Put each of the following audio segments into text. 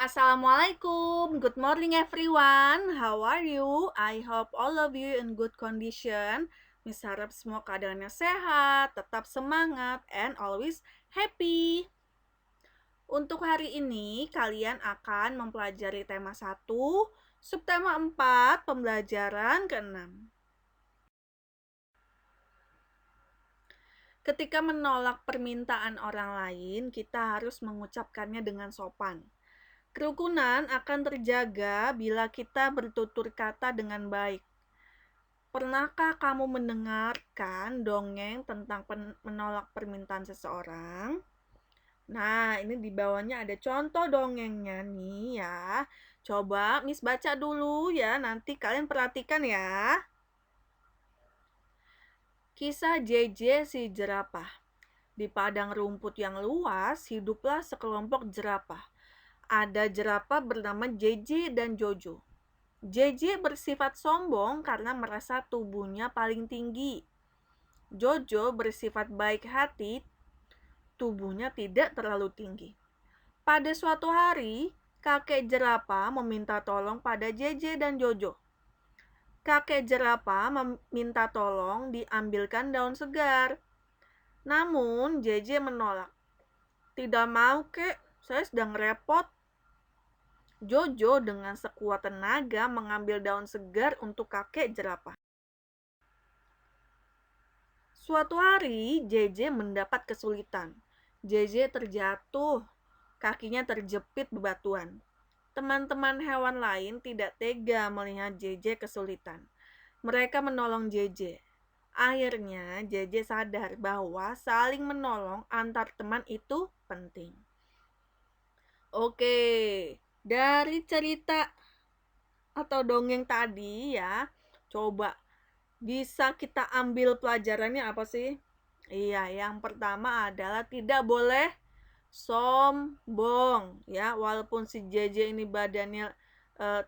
Assalamualaikum. Good morning everyone. How are you? I hope all of you in good condition. Miss harap semua keadaannya sehat, tetap semangat, and always happy. Untuk hari ini, kalian akan mempelajari tema 1, subtema 4, pembelajaran ke-6. Ketika menolak permintaan orang lain, kita harus mengucapkannya dengan sopan. Kerukunan akan terjaga bila kita bertutur kata dengan baik. Pernahkah kamu mendengarkan dongeng tentang menolak permintaan seseorang? Nah, ini di bawahnya ada contoh dongengnya nih ya. Coba Miss baca dulu ya, nanti kalian perhatikan ya. Kisah JJ si jerapah. Di padang rumput yang luas, hiduplah sekelompok jerapah. Ada jerapah bernama JJ dan Jojo. JJ bersifat sombong karena merasa tubuhnya paling tinggi. Jojo bersifat baik hati, tubuhnya tidak terlalu tinggi. Pada suatu hari, kakek jerapah meminta tolong pada JJ dan Jojo. Kakek jerapah meminta tolong diambilkan daun segar. Namun JJ menolak. Tidak mau, kek, saya sedang repot. Jojo dengan sekuat tenaga mengambil daun segar untuk kakek jerapah. Suatu hari, JJ mendapat kesulitan. JJ terjatuh, kakinya terjepit bebatuan. Teman-teman hewan lain tidak tega melihat JJ kesulitan. Mereka menolong JJ. Akhirnya, JJ sadar bahwa saling menolong antar teman itu penting. Oke, dari cerita atau dongeng tadi ya, coba bisa kita ambil pelajarannya apa sih? Iya, yang pertama adalah tidak boleh sombong ya. Walaupun si JJ ini badannya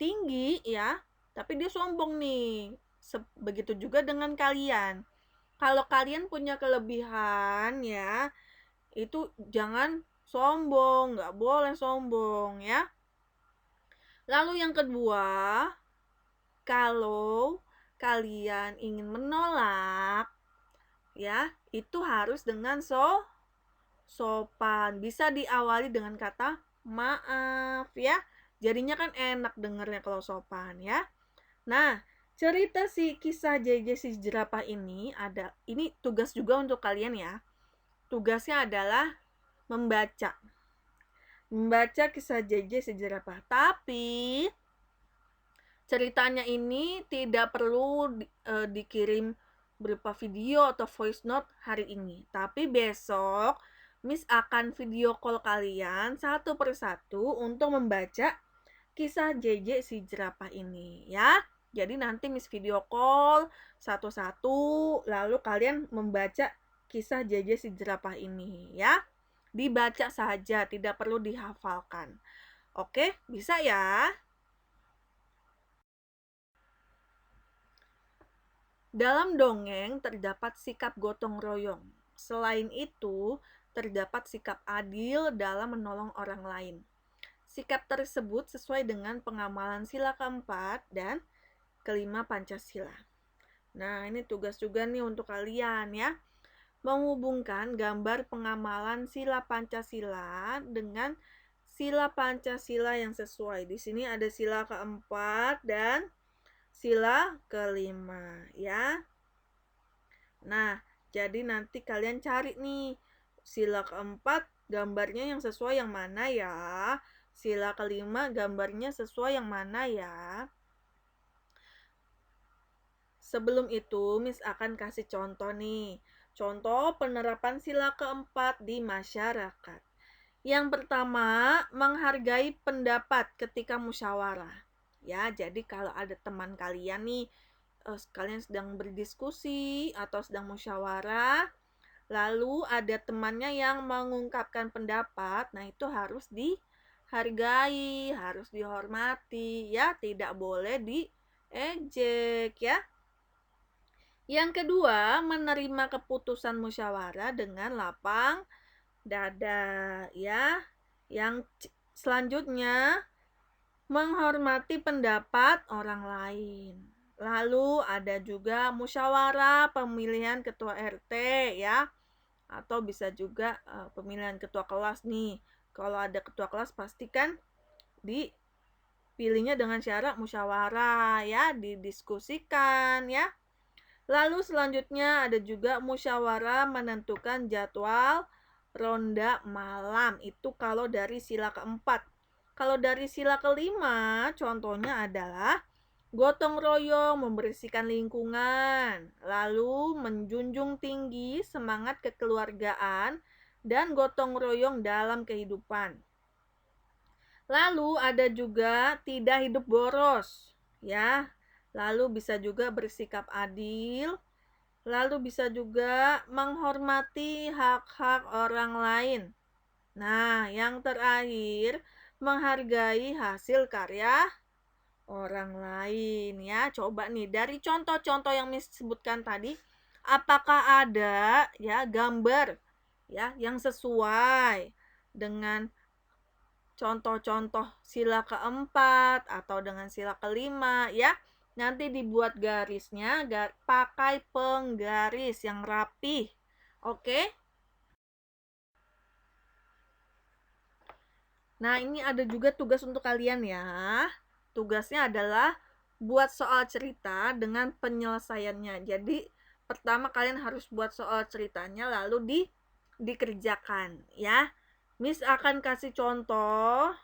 tinggi ya, tapi dia sombong nih. Begitu juga dengan kalian. Kalau kalian punya kelebihan ya, itu jangan sombong, nggak boleh sombong ya. Lalu yang kedua, kalau kalian ingin menolak ya, itu harus dengan sopan. Bisa diawali dengan kata maaf ya. Jadinya kan enak dengernya kalau sopan ya. Nah, cerita si kisah JJ si jerapah ini tugas juga untuk kalian ya. Tugasnya adalah membaca. Membaca kisah JJ si jerapah. Tapi ceritanya ini tidak perlu dikirim berupa video atau voice note hari ini. Tapi besok Miss akan video call kalian satu persatu untuk membaca kisah JJ si jerapah ini ya. Jadi nanti Miss video call satu-satu lalu kalian membaca kisah JJ si jerapah ini ya. Dibaca saja, tidak perlu dihafalkan. Oke, bisa ya? Dalam dongeng terdapat sikap gotong royong. Selain itu, terdapat sikap adil dalam menolong orang lain. Sikap tersebut sesuai dengan pengamalan sila keempat dan kelima Pancasila. Nah, ini tugas juga nih untuk kalian ya. Menghubungkan gambar pengamalan sila Pancasila dengan sila Pancasila yang sesuai. Di sini ada sila keempat dan sila kelima ya. Nah, jadi nanti kalian cari nih sila keempat gambarnya yang sesuai yang mana ya. Sila kelima gambarnya sesuai yang mana ya. Sebelum itu, Miss akan kasih contoh nih. Contoh penerapan sila keempat di masyarakat. Yang pertama, menghargai pendapat ketika musyawarah. Ya, jadi kalau ada teman kalian nih, kalian sedang berdiskusi atau sedang musyawarah, lalu ada temannya yang mengungkapkan pendapat, nah itu harus dihargai, harus dihormati, ya, tidak boleh diejek, ya. Yang kedua, menerima keputusan musyawarah dengan lapang dada ya. Yang Selanjutnya, menghormati pendapat orang lain. Lalu ada juga musyawarah pemilihan ketua RT ya, atau bisa juga pemilihan ketua kelas nih. Kalau ada ketua kelas pastikan dipilihnya dengan syarat musyawarah ya, didiskusikan ya. Lalu selanjutnya ada juga musyawarah menentukan jadwal ronda malam. Itu kalau dari sila keempat. Kalau dari sila kelima, contohnya adalah gotong royong membersihkan lingkungan, lalu menjunjung tinggi semangat kekeluargaan dan gotong royong dalam kehidupan. Lalu ada juga tidak hidup boros, ya. Lalu bisa juga bersikap adil, lalu bisa juga menghormati hak-hak orang lain. Nah, yang terakhir, menghargai hasil karya orang lain ya. Coba nih dari contoh-contoh yang Miss sebutkan tadi, apakah ada ya gambar ya yang sesuai dengan contoh-contoh sila keempat atau dengan sila kelima ya. Nanti dibuat garisnya, pakai penggaris yang rapih. Oke? Nah, ini ada juga tugas untuk kalian ya. Tugasnya adalah buat soal cerita dengan penyelesaiannya. Jadi, pertama kalian harus buat soal ceritanya lalu dikerjakan ya. Miss akan kasih contoh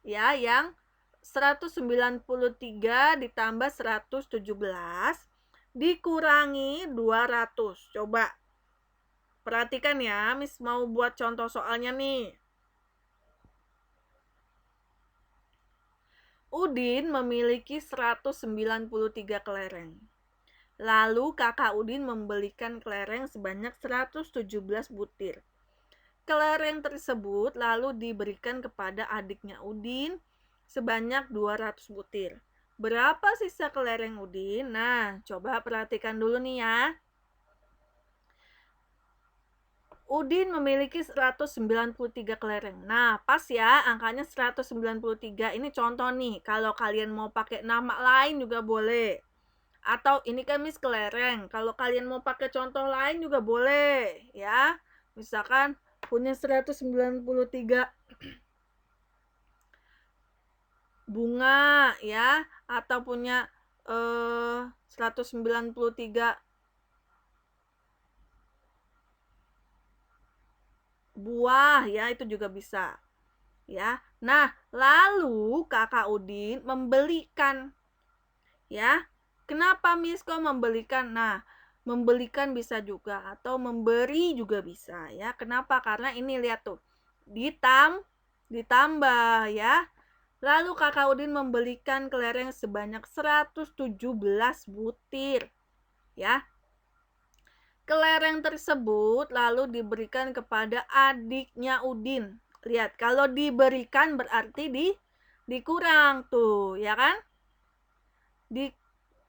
ya yang 193 ditambah 117 dikurangi 200. Coba perhatikan ya, Miss mau buat contoh soalnya nih. Udin memiliki 193 kelereng. Lalu kakak Udin membelikan kelereng sebanyak 117 butir. Kelereng tersebut lalu diberikan kepada adiknya Udin sebanyak 200 butir. Berapa sisa kelereng Udin? Nah, coba perhatikan dulu nih ya. Udin memiliki 193 kelereng. Nah, pas ya angkanya 193. Ini contoh nih, kalau kalian mau pakai nama lain juga boleh. Atau ini kan Miss kelereng. Kalau kalian mau pakai contoh lain juga boleh, ya. Misalkan punya 193 bunga ya, atau punya 193 buah ya, itu juga bisa. Ya. Nah, lalu Kakak Udin membelikan ya. Kenapa Miss kok membelikan? Nah, membelikan bisa juga atau memberi juga bisa ya. Kenapa? Karena ini lihat tuh. Ditambah ya. Lalu Kakak Udin membelikan kelereng sebanyak 117 butir. Ya. Kelereng tersebut lalu diberikan kepada adiknya Udin. Lihat, kalau diberikan berarti dikurang tuh, ya kan?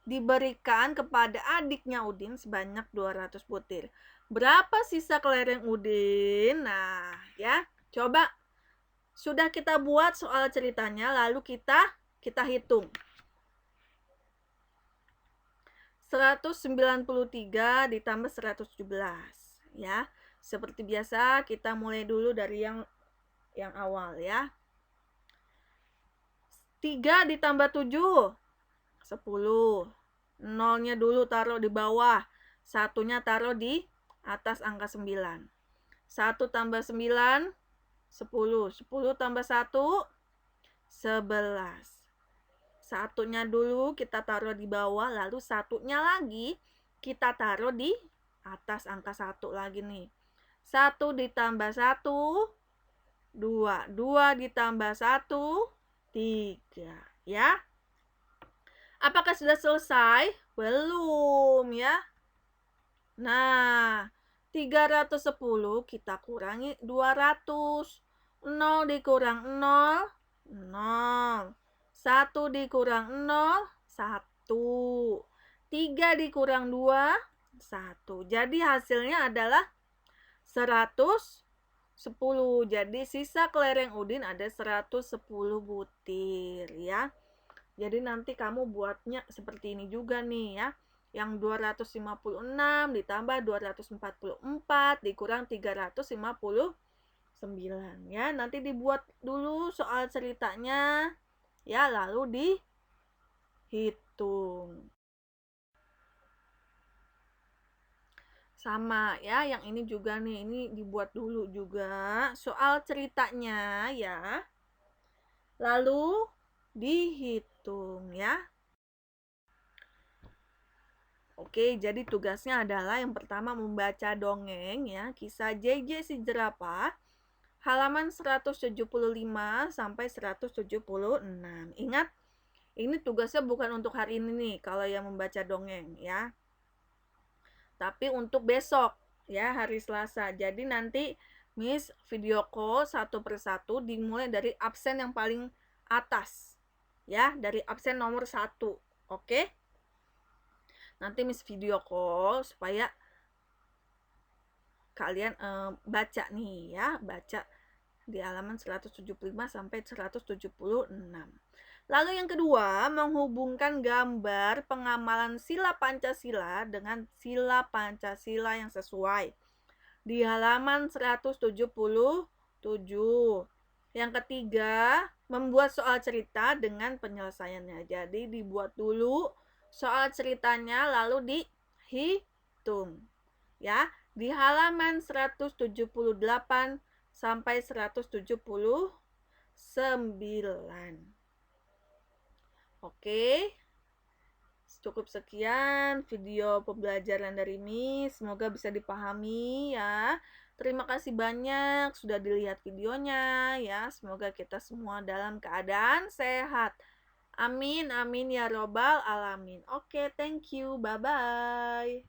Diberikan kepada adiknya Udin sebanyak 200 butir. Berapa sisa kelereng Udin? Nah, ya. Coba sudah kita buat soal ceritanya lalu kita hitung. 193 ditambah 117 ya. Seperti biasa kita mulai dulu dari yang awal ya. 3 ditambah 7 10. Nolnya dulu taruh di bawah, satunya taruh di atas angka 9. 1 tambah 9 10. 10 tambah 1 11. Satunya dulu kita taruh di bawah, lalu satunya lagi kita taruh di atas angka 1 lagi nih. 1 ditambah 1 2. 2 ditambah 1 3 ya. Apakah sudah selesai? Belum ya. Nah, 310 kita kurangi 200. 0 dikurang 0, 0. 1 dikurang 0, 1. 3 dikurang 2, 1. Jadi hasilnya adalah 100 10. Jadi sisa kelereng Udin ada 110 butir ya. Jadi nanti kamu buatnya seperti ini juga nih ya. Yang 256 ditambah 244 dikurang 359 ya. Nanti dibuat dulu soal ceritanya ya, lalu dihitung. Sama ya, yang ini juga nih, ini dibuat dulu juga soal ceritanya ya. Lalu dihitung ya. Oke, jadi tugasnya adalah yang pertama membaca dongeng ya, kisah JJ si jerapah, halaman 175 sampai 176. Ingat, ini tugasnya bukan untuk hari ini nih kalau yang membaca dongeng ya. Tapi untuk besok ya, hari Selasa. Jadi nanti Miss video call satu persatu dimulai dari absen yang paling atas ya, dari absen nomor 1. Oke? Nanti Miss video call supaya kalian baca nih ya, baca di halaman 175 sampai 176. Lalu yang kedua, menghubungkan gambar pengamalan sila Pancasila dengan sila Pancasila yang sesuai. Di halaman 177. Yang ketiga, membuat soal cerita dengan penyelesaiannya. Jadi dibuat dulu soal ceritanya lalu dihitung. Ya, di halaman 178 sampai 179. Oke, cukup sekian video pembelajaran dari Miss. Semoga bisa dipahami ya. Terima kasih banyak sudah dilihat videonya ya. Semoga kita semua dalam keadaan sehat. Amin, amin ya robbal alamin. Oke, thank you. Bye-bye.